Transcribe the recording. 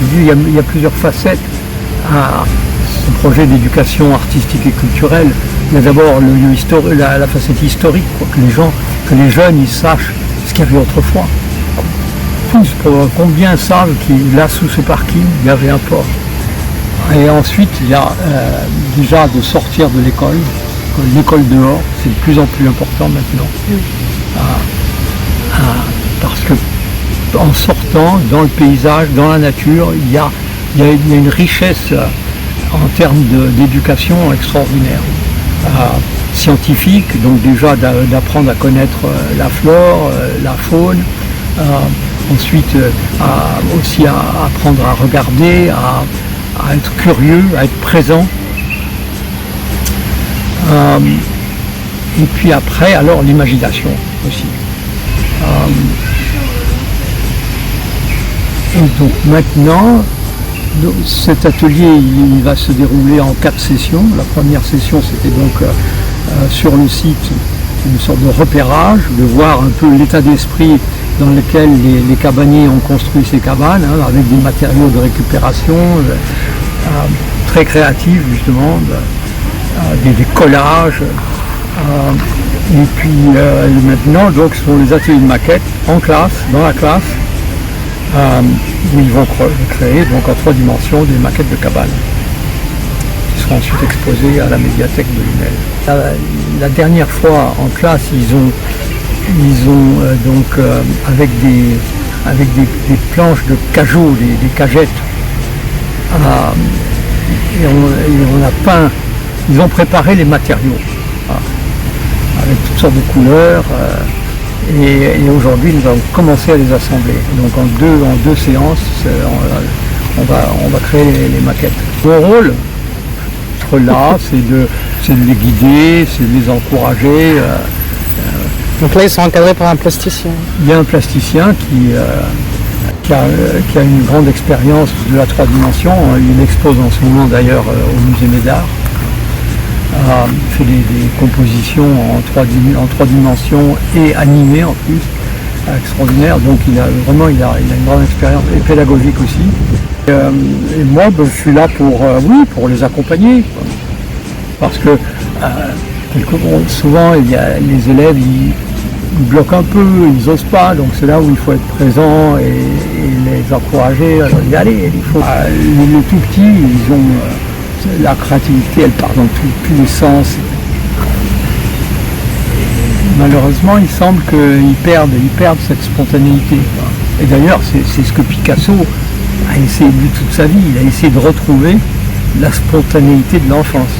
je dis, il y a plusieurs facettes à ce projet d'éducation artistique et culturelle. Il y a d'abord la facette historique, quoi, que les jeunes ils sachent ce qu'il y avait autrefois. Combien savent qu'il là sous ce parking il y avait un port. Et ensuite il y a déjà de sortir de l'école dehors, c'est de plus en plus important maintenant. Parce que en sortant dans le paysage, dans la nature, il y a une richesse en termes d'éducation extraordinaire. Scientifique, donc déjà d'apprendre à connaître la flore, la faune, ensuite aussi à apprendre à regarder, à être curieux, à être présent. Et puis après, alors l'imagination aussi. Et donc maintenant, cet atelier il va se dérouler en 4 sessions. La première session c'était donc sur le site, une sorte de repérage, de voir un peu l'état d'esprit dans lequel les cabaniers ont construit ces cabanes, hein, avec des matériaux de récupération très créatifs justement, des collages. Et puis maintenant donc ce sont les ateliers de maquettes en classe, dans la classe, où ils vont créer donc en 3 dimensions des maquettes de cabanes qui seront ensuite exposées à la médiathèque de Lunel. La dernière fois en classe, ils ont donc avec des planches de cajou, des cagettes, et on a peint, ils ont préparé les matériaux avec toutes sortes de couleurs. Et aujourd'hui, nous allons commencer à les assembler. Donc en deux séances, on va créer les maquettes. Mon rôle, là, c'est de les guider, c'est de les encourager. Donc là, ils sont encadrés par un plasticien. Il y a un plasticien qui a une grande expérience de la 3 dimensions. Il expose en ce moment d'ailleurs au musée Médard. Il fait des compositions en 3 dimensions et animées en plus, extraordinaire. Donc il a une grande expérience et pédagogique aussi. Et moi je suis là pour les accompagner, quoi. Parce que souvent les élèves ils bloquent un peu, ils n'osent pas, donc c'est là où il faut être présent et les encourager, y aller. Les tout petits, ils ont la créativité, elle part dans tous les sens. Malheureusement, il semble qu'ils perdent cette spontanéité. Et d'ailleurs, c'est ce que Picasso a essayé de toute sa vie. Il a essayé de retrouver la spontanéité de l'enfance.